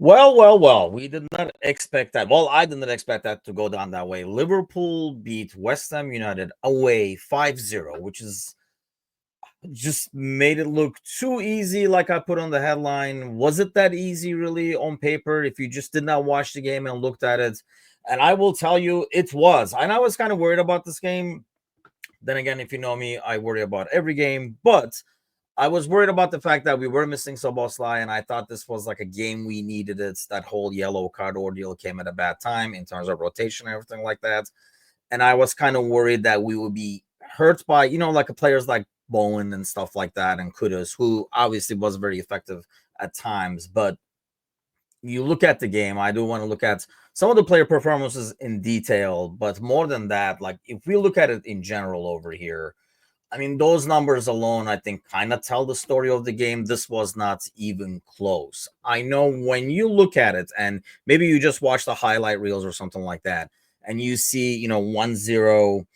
Well. We did not expect that. Well, I did not expect that to go down that way. Liverpool beat West Ham United away 5-0, which is just made it look too easy, like I put on the headline. Was it that easy, really, on paper, if you just did not watch the game and looked at it? And I will tell you, it was. And I was kind of worried about this game. Then again, if you know me, I worry about every game. But I was worried about the fact that we were missing Soboslai, and I thought this was like a game we needed. It's that whole yellow card ordeal came at a bad time in terms of rotation and everything like that. And I was kind of worried that we would be hurt by, like players like Bowen and stuff like that, and Kudus, who obviously was very effective at times. But you look at the game, I do want to look at some of the player performances in detail, but more than that, like if we look at it in general over here, I mean, those numbers alone, I think, kind of tell the story of the game. This was not even close. I know when you look at it, and maybe you just watch the highlight reels or something like that, and you see, 1-0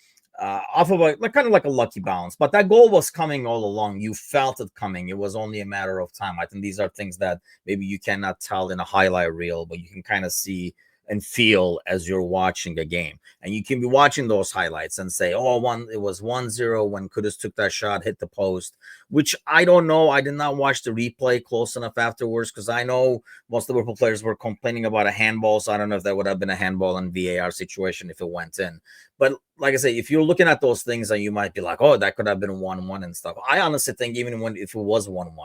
off of like kind of like a lucky bounce. But that goal was coming all along. You felt it coming. It was only a matter of time. I think these are things that maybe you cannot tell in a highlight reel, but you can kind of see and feel as you're watching a game. And you can be watching those highlights and say, it was 1-0 when Kudus took that shot, hit the post, which I don't know. I did not watch the replay close enough afterwards, because I know most Liverpool players were complaining about a handball. So I don't know if that would have been a handball in VAR situation if it went in. But like I say, if you're looking at those things, and you might be like, oh, that could have been 1-1 and stuff. I honestly think even if it was 1-1,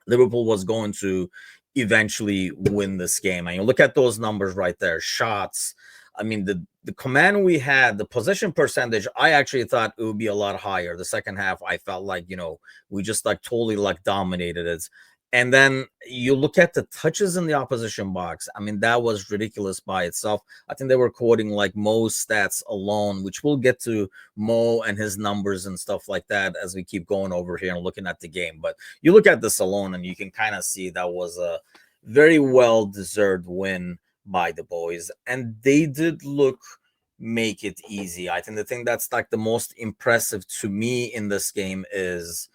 Liverpool was going to eventually win this game. And you look at those numbers right there, shots. I mean, the command we had, the possession percentage, I actually thought it would be a lot higher. The second half, I felt like, we just like totally like dominated it. And then you look at the touches in the opposition box. I mean, that was ridiculous by itself. I think they were quoting like Mo's stats alone, which we'll get to Mo and his numbers and stuff like that as we keep going over here and looking at the game. But you look at this alone and you can kind of see that was a very well-deserved win by the boys. And they did make it easy. I think the thing that's like the most impressive to me in this game is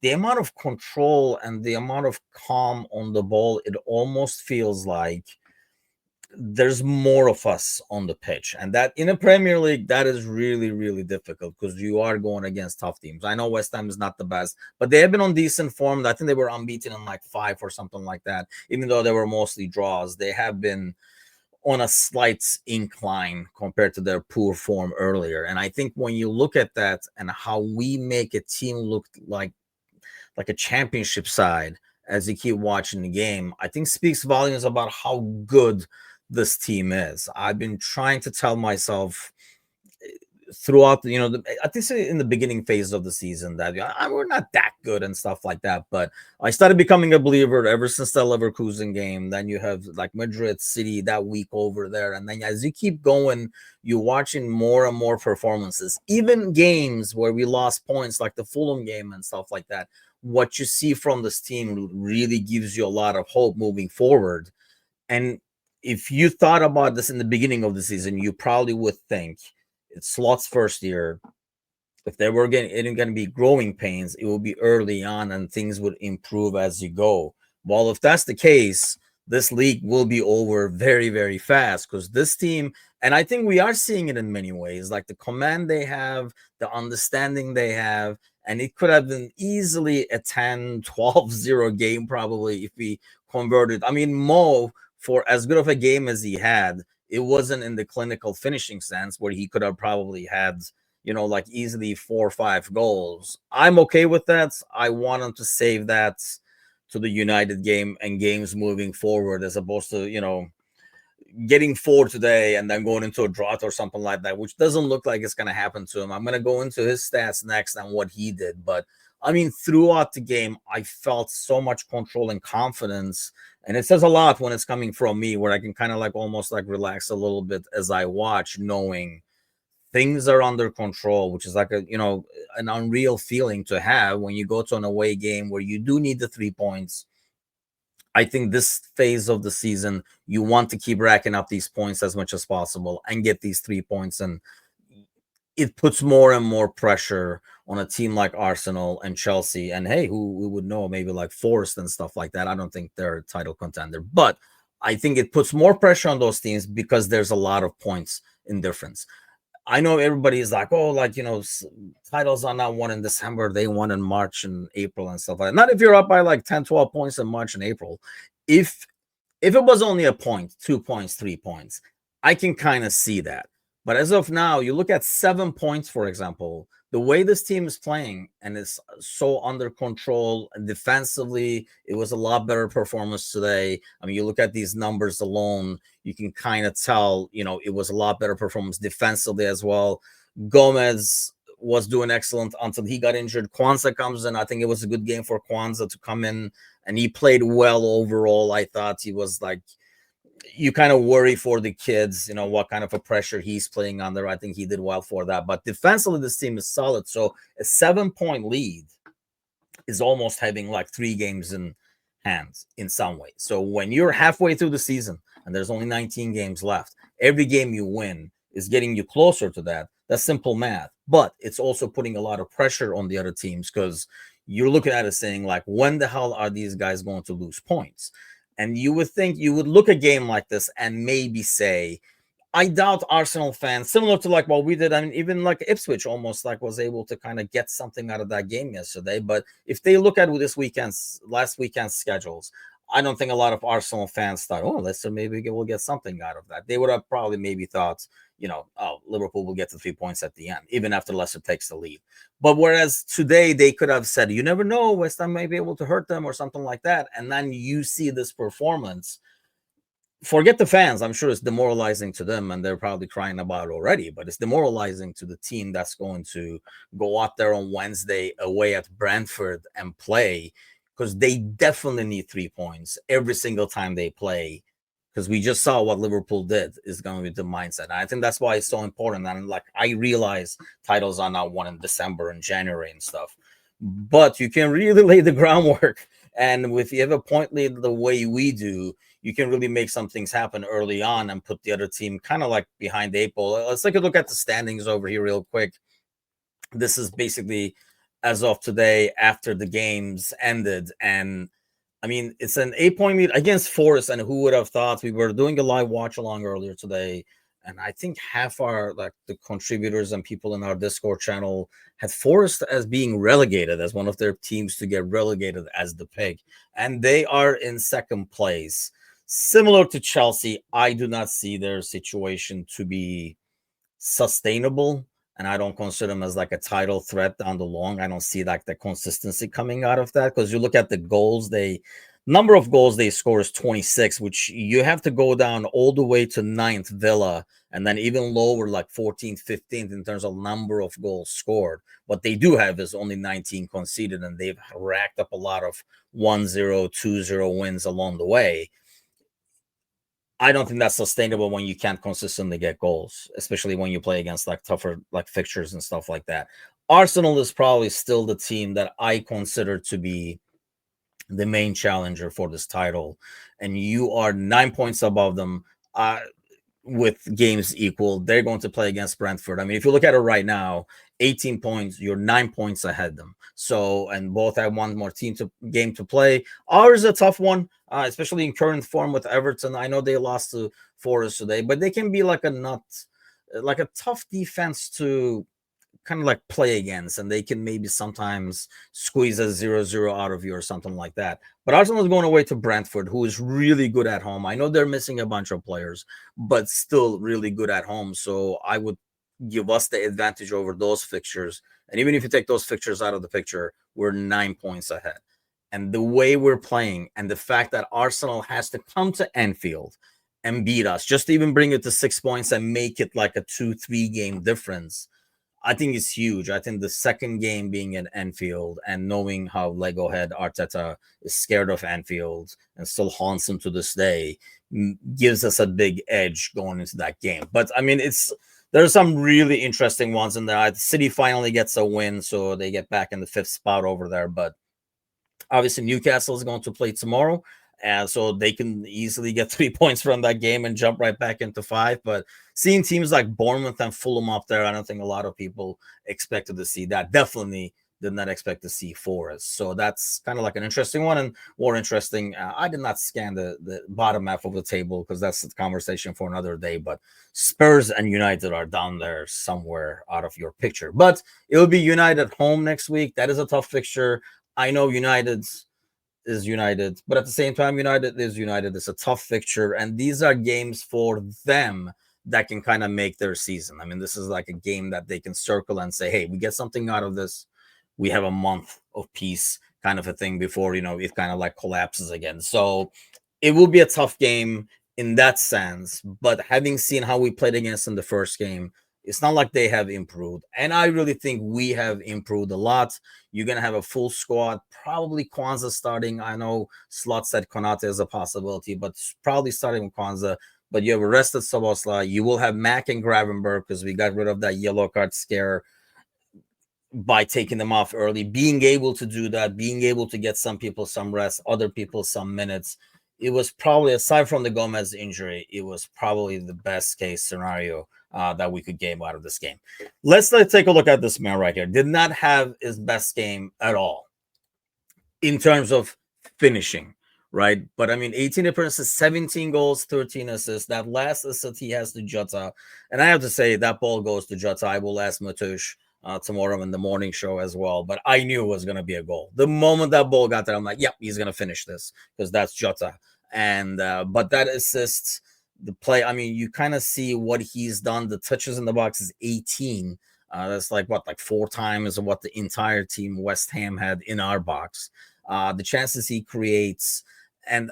the amount of control and the amount of calm on the ball. It almost feels like there's more of us on the pitch, and that in a Premier League, that is really, really difficult because you are going against tough teams. I know West Ham is not the best, but they have been on decent form. I think they were unbeaten in like 5 or something like that, even though they were mostly draws. They have been on a slight incline compared to their poor form earlier. And I think when you look at that and how we make a team look like a championship side as you keep watching the game, I think speaks volumes about how good this team is. I've been trying to tell myself throughout, I think in the beginning phase of the season that we're not that good and stuff like that. But I started becoming a believer ever since the Leverkusen game. Then you have like Madrid City that week over there. And then as you keep going, you're watching more and more performances, even games where we lost points like the Fulham game and stuff like that. What you see from this team really gives you a lot of hope moving forward. And if you thought about this in the beginning of the season, you probably would think it's Slot's first year. If there were going to be growing pains, it would be early on and things would improve as you go. Well, if that's the case, this league will be over very, very fast because this team, and I think we are seeing it in many ways, like the command they have, the understanding they have, and it could have been easily a 10-12-0 game probably if we converted. I mean, Mo, for as good of a game as he had, it wasn't in the clinical finishing sense where he could have probably had, like easily 4 or 5 goals. I'm okay with that. I want him to save that to the United game and games moving forward, as opposed to, getting 4 today and then going into a drought or something like that, which doesn't look like it's going to happen to him. I'm going to go into his stats next and what he did. But I mean, throughout the game, I felt so much control and confidence. And it says a lot when it's coming from me, where I can kind of like almost like relax a little bit as I watch, knowing things are under control, which is like an unreal feeling to have when you go to an away game where you do need the 3 points. I think this phase of the season, you want to keep racking up these points as much as possible and get these 3 points. And it puts more and more pressure on a team like Arsenal and Chelsea. And hey, who would know, maybe like Forest and stuff like that. I don't think they're a title contender, but I think it puts more pressure on those teams because there's a lot of points in difference. I know everybody is like, oh, like, titles are not won in December. They won in March and April and stuff like that. Not if you're up by like 10, 12 points in March and April. If it was only a point, 2 points, 3 points, I can kind of see that. But as of now, you look at 7 points, for example, the way this team is playing and it's so under control defensively, it was a lot better performance today. I mean, you look at these numbers alone, you can kind of tell, it was a lot better performance defensively as well. Gomez was doing excellent until he got injured. Kwanzaa comes in. I think it was a good game for Kwanzaa to come in, and he played well overall. I thought he was like, you kind of worry for the kids, what kind of a pressure he's playing under. I think he did well for that. But defensively, this team is solid. So a 7-point lead is almost having like 3 games in hands in some way. So when you're halfway through the season and there's only 19 games left, every game you win is getting you closer to that. That's simple math. But it's also putting a lot of pressure on the other teams because you're looking at it saying, like, when the hell are these guys going to lose points? And you would think you would look at a game like this and maybe say, I doubt Arsenal fans, similar to like what we did. I mean, even like Ipswich almost like was able to kind of get something out of that game yesterday. But if they look at last weekend's schedules, I don't think a lot of Arsenal fans thought, oh, Leicester maybe we'll get something out of that. They would have probably maybe thought, oh, Liverpool will get to 3 points at the end, even after Leicester takes the lead. But whereas today they could have said, you never know, West Ham may be able to hurt them or something like that. And then you see this performance. Forget the fans. I'm sure it's demoralizing to them and they're probably crying about it already, but it's demoralizing to the team that's going to go out there on Wednesday away at Brentford and play, because they definitely need 3 points every single time they play, because we just saw what Liverpool did is going to be the mindset. And I think that's why it's so important. And like, I realize titles are not won in December and January and stuff, but you can really lay the groundwork. And if you have a point lead the way we do, you can really make some things happen early on and put the other team kind of like behind the 8 ball. Let's take a look at the standings over here real quick. This is basically as of today after the games ended. And I mean, it's an 8-point lead against Forest. And who would have thought? We were doing a live watch along earlier today, and I think half our the contributors and people in our Discord channel had Forest as being relegated, as one of their teams to get relegated as the pick. And they are in second place. Similar to Chelsea, I do not see their situation to be sustainable, and I don't consider them as like a title threat down the long. I don't see like the consistency coming out of that, because you look at the goals, number of goals they score is 26, which you have to go down all the way to 9th Villa, and then even lower like 14th, 15th in terms of number of goals scored. What they do have is only 19 conceded, and they've racked up a lot of 1-0, 2-0 wins along the way. I don't think that's sustainable when you can't consistently get goals, especially when you play against like tougher like fixtures and stuff like that. Arsenal is probably still the team that I consider to be the main challenger for this title, and you are 9 points above them. With games equal, they're going to play against Brentford. I mean, if you look at it right now, 18 points, you're 9 points ahead of them. So, and both have one more game to play. Ours is a tough one, especially in current form with Everton. I know they lost to Forest today, but they can be like a tough defense to kind of like play against, and they can maybe sometimes squeeze a 0-0 out of you or something like that. But Arsenal is going away to Brentford, who is really good at home. I know they're missing a bunch of players, but still really good at home. So I would give us the advantage over those fixtures. And even if you take those fixtures out of the picture, we're 9 points ahead. And the way we're playing, and the fact that Arsenal has to come to Anfield and beat us, just to even bring it to 6 points and make it like a 2-3 game difference, I think it's huge. I think the second game being at Anfield, and knowing how Lego head Arteta is scared of Anfield and still haunts him to this day, gives us a big edge going into that game. But I mean, there's some really interesting ones in there. City finally gets a win, so they get back in the 5th spot over there. But obviously Newcastle is going to play tomorrow and so they can easily get 3 points from that game and jump right back into five. But seeing teams like Bournemouth and Fulham up there, I don't think a lot of people expected to see that. Definitely did not expect to see Forest. So that's kind of like an interesting one. And more interesting, I did not scan the bottom half of the table because that's the conversation for another day. But Spurs and United are down there somewhere out of your picture. But it will be United home next week. That is a tough fixture. I know United is United, but at the same time, United is United. It's a tough fixture, and these are games for them that can kind of make their season. I mean, this is like a game that they can circle and say, hey, we get something out of this. We have a month of peace kind of a thing before, it kind of like collapses again. So it will be a tough game in that sense. But having seen how we played against in the first game, it's not like they have improved. And I really think we have improved a lot. You're going to have a full squad, probably Kwanzaa starting. I know Slot said Konate is a possibility, but probably starting with Kwanzaa. But you have arrested Sabosla. You will have Mack and Gravenberg because we got rid of that yellow card scare by taking them off early. Being able to do that, being able to get some people some rest, other people some minutes. It was probably, aside from the Gomez injury, it was probably the best case scenario that we could game out of this game. Let's take a look at this man right here. Did not have his best game at all in terms of finishing, right? But I mean, 18 appearances, 17 goals, 13 assists. That last assist he has to Jota. And I have to say, that ball goes to Jota. I will ask Matush tomorrow in the morning show as well. But I knew it was going to be a goal. The moment that ball got there, I'm like, yep, he's going to finish this because that's Jota. And but that assist, the play, I mean, you kind of see what he's done. The touches in the box is 18. That's like 4 times what the entire team West Ham had in our box. The chances he creates, and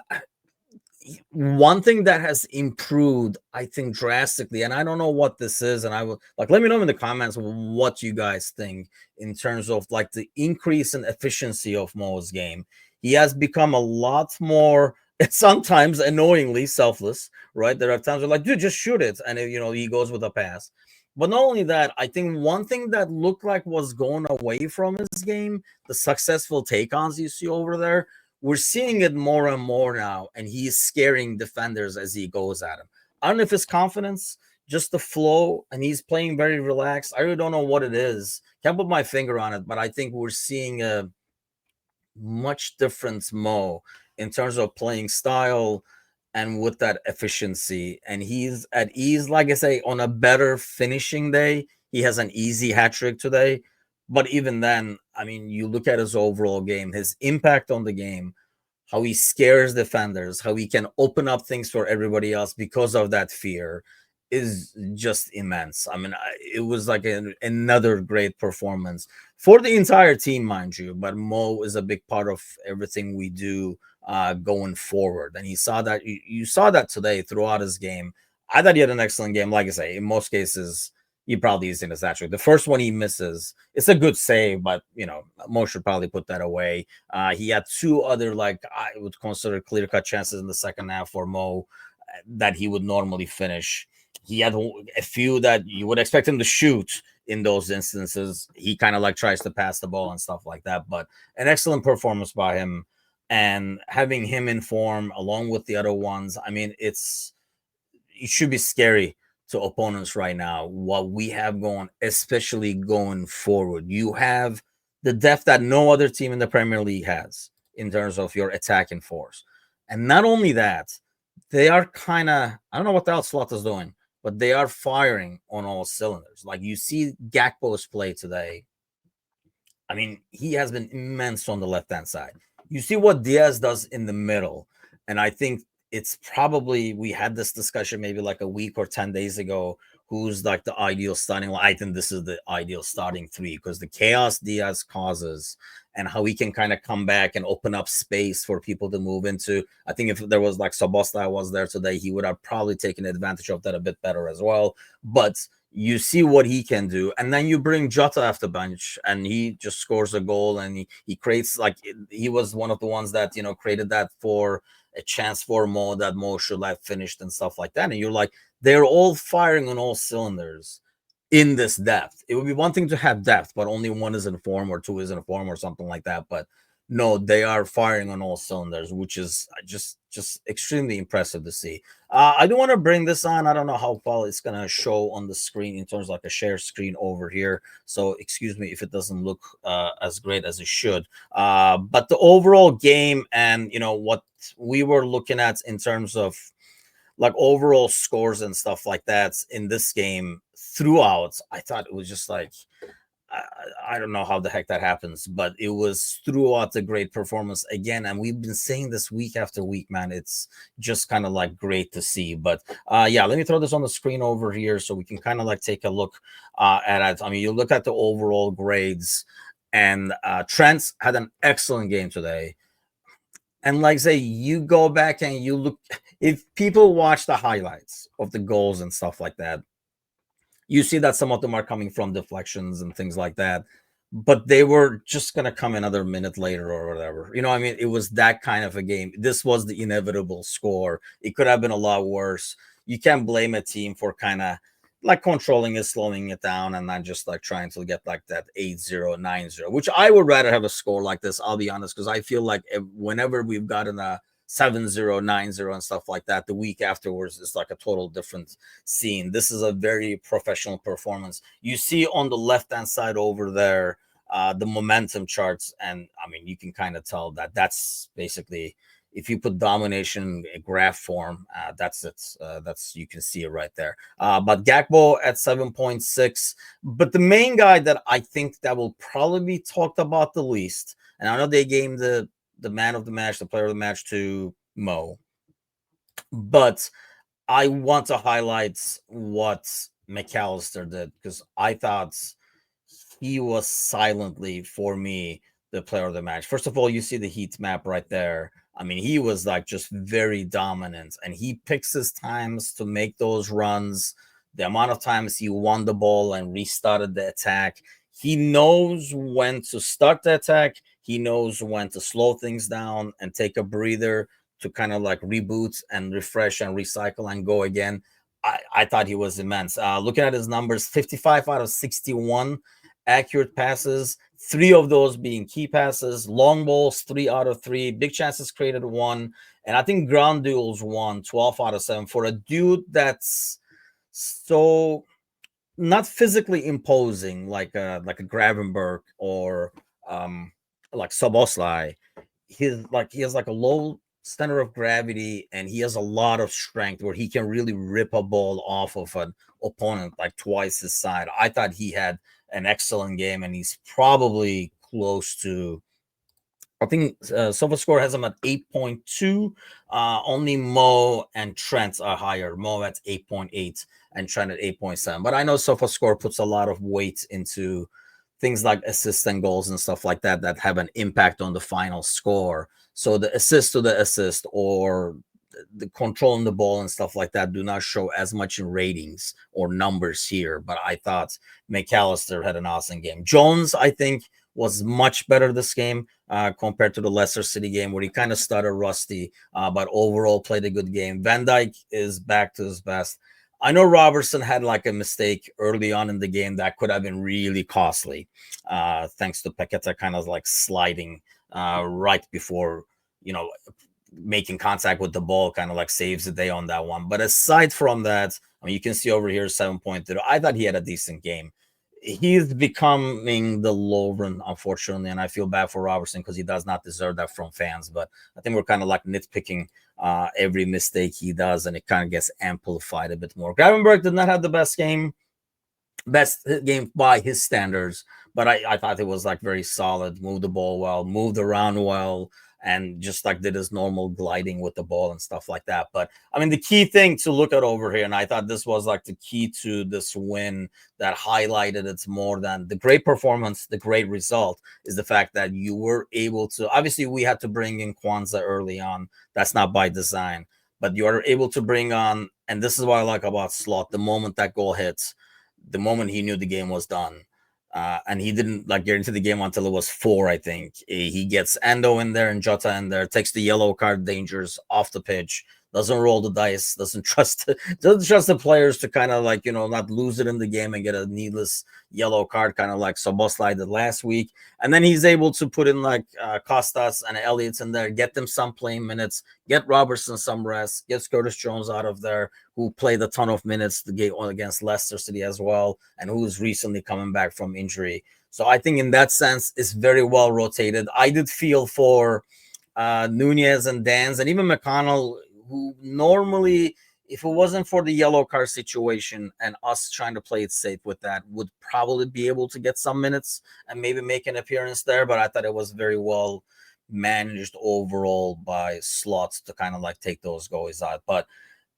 one thing that has improved, I think, drastically, and I don't know what this is, and I will let me know in the comments what you guys think in terms of like the increase in efficiency of Mo's game. He has become a lot more, sometimes annoyingly selfless, right? There are times where like, dude, just shoot it, and he goes with a pass. But not only that, I think one thing that looked like was going away from his game, the successful take-ons you see over there, we're seeing it more and more now, and he's scaring defenders as he goes at him. I don't know if it's confidence, just the flow, and he's playing very relaxed. I really don't know what it is. Can't put my finger on it, but I think we're seeing a much different Mo in terms of playing style and with that efficiency. And he's at ease, like I say, on a better finishing day. He has an easy hat trick today. But even then, I mean, you look at his overall game, his impact on the game, how he scares defenders, how he can open up things for everybody else because of that fear is just immense. I mean, it was like another great performance for the entire team, mind you. But Mo is a big part of everything we do going forward. And you saw that today throughout his game. I thought he had an excellent game. Like I say, in most cases, he probably is in his hat trick. The first one he misses, it's a good save, but Mo should probably put that away. He had 2 other, like I would consider clear-cut chances in the second half for Mo that he would normally finish. He had a few that you would expect him to shoot in those instances. He kind of like tries to pass the ball and stuff like that, but an excellent performance by him. And having him in form along with the other ones, I mean, it should be scary to opponents right now, what we have going, especially going forward. You have the depth that no other team in the Premier League has in terms of your attacking force. And not only that, they are kind of, I don't know what the hell Slot is doing, but they are firing on all cylinders. Like you see Gakpo's play today. I mean, he has been immense on the left-hand side. You see what Diaz does in the middle. And I think it's probably, we had this discussion maybe like a week or 10 days ago, who's like the ideal starting. Well, I think this is the ideal starting 3 because the chaos Diaz causes and how he can kind of come back and open up space for people to move into. I think if there was like Soboslai was there today, he would have probably taken advantage of that a bit better as well. But you see what he can do, and then you bring Jota off the bench and he just scores a goal, and he creates, like, he was one of the ones that created that for a chance for Mo that Mo should have finished and stuff like that. And you're like, they're all firing on all cylinders in this depth. It would be one thing to have depth, but only one is in form or 2 is in form or something like that. But no, they are firing on all cylinders, which is just extremely impressive to see. I do want to bring this on. I don't know how well it's gonna show on the screen in terms of like a share screen over here. So excuse me if it doesn't look as great as it should. But the overall game and what we were looking at in terms of like overall scores and stuff like that in this game throughout, I thought it was just like I, I don't know how the heck that happens, but it was throughout a great performance again. And we've been saying this week after week, man. It's just kind of like great to see. But yeah, let me throw this on the screen over here so we can kind of like take a look at it. I mean, you look at the overall grades, and Trent had an excellent game today. And like say, you go back and you look, if people watch the highlights of the goals and stuff like that, you see that some of them are coming from deflections and things like that, but they were just going to come another minute later or whatever. I mean, it was that kind of a game. This was the inevitable score. It could have been a lot worse. You can't blame a team for kind of like controlling it, slowing it down, and not just like trying to get like that 8-0, 9-0, which I would rather have a score like this, I'll be honest, because I feel like whenever we've gotten a 7-0, 9-0 and stuff like that, the week afterwards is like a total different scene. This is a very professional performance. You see on the left hand side over there the momentum charts, and I mean, you can kind of tell that that's basically, if you put domination in graph form, that's it. That's, you can see it right there. But Gakpo at 7.6. But the main guy that I think that will probably be talked about the least, and I know they gave the man of the match, the player of the match, to Mo, but I want to highlight what McAllister did, because I thought he was silently, for me, the player of the match. First of all, you see the heat map right there. I mean, he was like just very dominant, and he picks his times to make those runs. The amount of times he won the ball and restarted the attack. He knows when to start the attack. He knows when to slow things down and take a breather to kind of like reboot and refresh and recycle and go again. I thought he was immense. Looking at his numbers, 55 out of 61 accurate passes, 3 of those being key passes, long balls 3 out of 3, big chances created 1, and I think ground duels 1, 12 out of 7 for a dude that's so not physically imposing like a Gravenberg or like Soboslai. He has like a low center of gravity, and he has a lot of strength where he can really rip a ball off of an opponent like twice his side. I thought he had an excellent game, and he's probably close to, I think SofaScore has him at 8.2. Only Mo and Trent are higher. Mo at 8.8 and Trent at 8.7. But I know SofaScore puts a lot of weight into things like assists and goals and stuff like that that have an impact on the final score. So the assist to the assist, or the controlling the ball and stuff like that, do not show as much in ratings or numbers here. But I thought McAllister had an awesome game. Jones, I think, was much better this game compared to the Leicester City game, where he kind of started rusty, but overall played a good game. Van Dijk is back to his best. I know Robertson had like a mistake early on in the game that could have been really costly, thanks to Paqueta kind of like sliding right before, making contact with the ball, kind of like saves the day on that one. But aside from that, I mean, you can see over here 7.0. I thought he had a decent game. He's becoming the Lovren, unfortunately, and I feel bad for Robertson because he does not deserve that from fans. But I think we're kind of like nitpicking every mistake he does, and it kind of gets amplified a bit more. Gravenberg did not have the best game by his standards, but I thought it was like very solid. Moved the ball well, moved around well, and just like did his normal gliding with the ball and stuff like that. But I mean, the key thing to look at over here, and I thought this was like the key to this win that highlighted it more than the great performance, the great result, is the fact that you were able to, obviously we had to bring in Kwanzaa early on. That's not by design, but you are able to bring on, and this is what I like about Slot, the moment that goal hits, the moment he knew the game was done. And he didn't like get into the game until it was 4, I think. He gets Endo in there and Jota in there, takes the yellow card dangers off the pitch doesn't roll the dice, doesn't trust the players to kind of like, not lose it in the game and get a needless yellow card, kind of like Soboslai did last week. And then he's able to put in like Costas and Elliott's in there, get them some playing minutes, get Robertson some rest, get Curtis Jones out of there, who played a ton of minutes the game against Leicester City as well, and who is recently coming back from injury. So I think in that sense, it's very well rotated. I did feel for Nunez and Danz and even McConnell, who normally, if it wasn't for the yellow card situation and us trying to play it safe with that, would probably be able to get some minutes and maybe make an appearance there. But I thought it was very well managed overall by Slots to kind of like take those goals out. But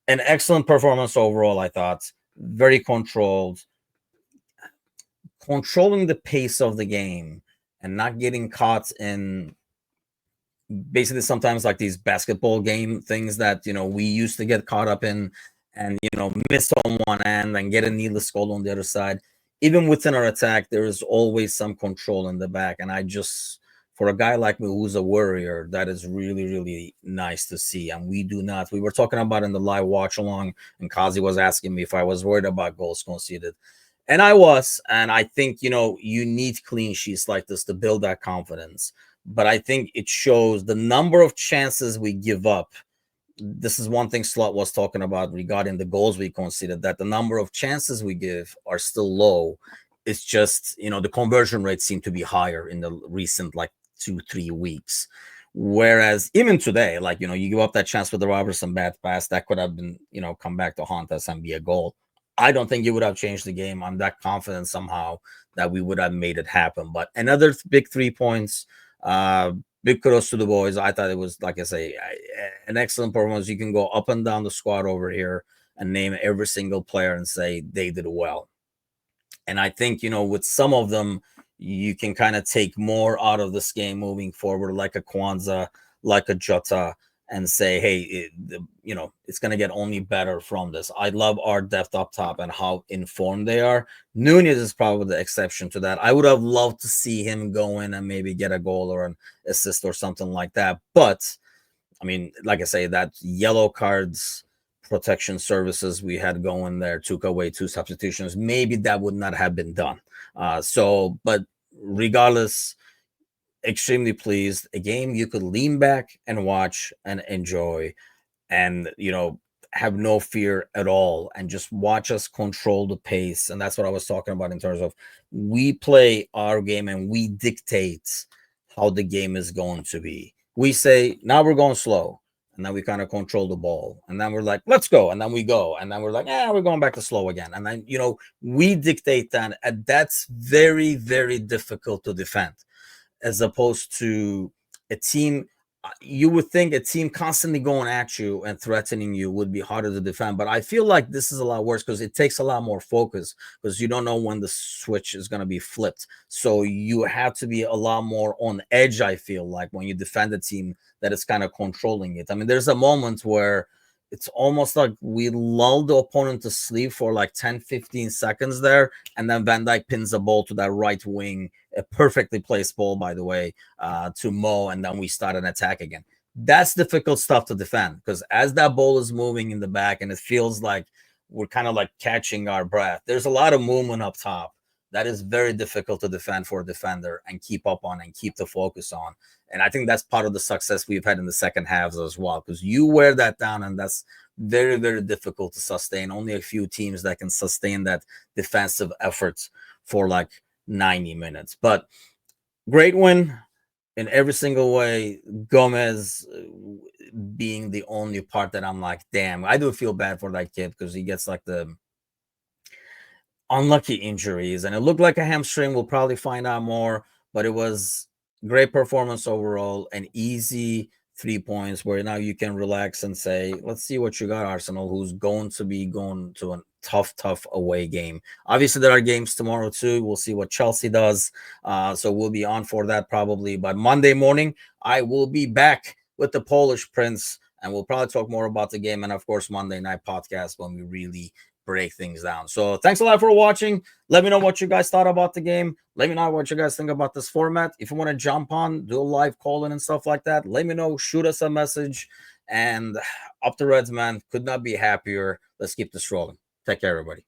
an excellent performance overall, I thought. Very controlled, controlling the pace of the game and not getting caught in basically sometimes like these basketball game things that we used to get caught up in, and miss on one end and get a needless goal on the other side. Even within our attack, there is always some control in the back, and I just, for a guy like me who's a worrier, that is really, really nice to see. And we were talking about in the live watch along, and Kazi was asking me if I was worried about goals conceded, and I was. And I think you need clean sheets like this to build that confidence. But I think it shows the number of chances we give up. This is one thing Slot was talking about regarding the goals we conceded, that the number of chances we give are still low. It's just, the conversion rates seem to be higher in the recent, like 2-3 weeks. Whereas even today, like, you give up that chance with the Robertson bad pass, that could have been, come back to haunt us and be a goal. I don't think it would have changed the game. I'm that confident somehow that we would have made it happen. But another big 3 points. Big kudos to the boys. I thought it was, like I say, an excellent performance. You can go up and down the squad over here and name every single player and say they did well. And I think, with some of them, you can kind of take more out of this game moving forward, like a Kwanzaa, like a Jota, and say, hey, it's going to get only better from this. I love our depth up top and how informed they are. Nunez is probably the exception to that. I would have loved to see him go in and maybe get a goal or an assist or something like that. But, I mean, like I say, that yellow cards protection services we had going there took away 2 substitutions. Maybe that would not have been done. But regardless, extremely pleased. A game you could lean back and watch and enjoy, and have no fear at all, and just watch us control the pace. And that's what I was talking about in terms of we play our game and we dictate how the game is going to be. We say, now we're going slow, and then we kind of control the ball, and then we're like, let's go, and then we go, and then we're like, we're going back to slow again, and then we dictate that, and that's very, very difficult to defend, as opposed to a team. You would think a team constantly going at you and threatening you would be harder to defend. But I feel like this is a lot worse because it takes a lot more focus, because you don't know when the switch is going to be flipped. So you have to be a lot more on edge, I feel like, when you defend a team that is kind of controlling it. I mean, there's a moment where it's almost like we lull the opponent to sleep for like 10-15 seconds there, and then Van Dijk pins the ball to that right wing, a perfectly placed ball, by the way, to Mo, and then we start an attack again. That's difficult stuff to defend, because as that ball is moving in the back and it feels like we're kind of like catching our breath, there's a lot of movement up top that is very difficult to defend for a defender and keep up on and keep the focus on. And I think that's part of the success we've had in the second halves as well, because you wear that down, and that's very, very difficult to sustain. Only a few teams that can sustain that defensive efforts for like 90 minutes. But great win in every single way. Gomez being the only part that I'm like, damn, I do feel bad for that kid, because he gets like the unlucky injuries, and it looked like a hamstring. We'll probably find out more, but it was great performance overall, an easy 3 points where now you can relax and say, let's see what you got, Arsenal, who's going to be going to a tough away game. Obviously, there are games tomorrow too. We'll see what Chelsea does. So we'll be on for that probably. But Monday morning, I will be back with the Polish Prince, and we'll probably talk more about the game. And of course, Monday night podcast when we really break things down. So thanks a lot for watching. Let me know what you guys thought about the game. Let me know what you guys think about this format. If you want to jump on, do a live call-in and stuff like that, let me know. Shoot us a message, And up the Reds, man. Could not be happier. Let's keep this rolling. Take care, everybody.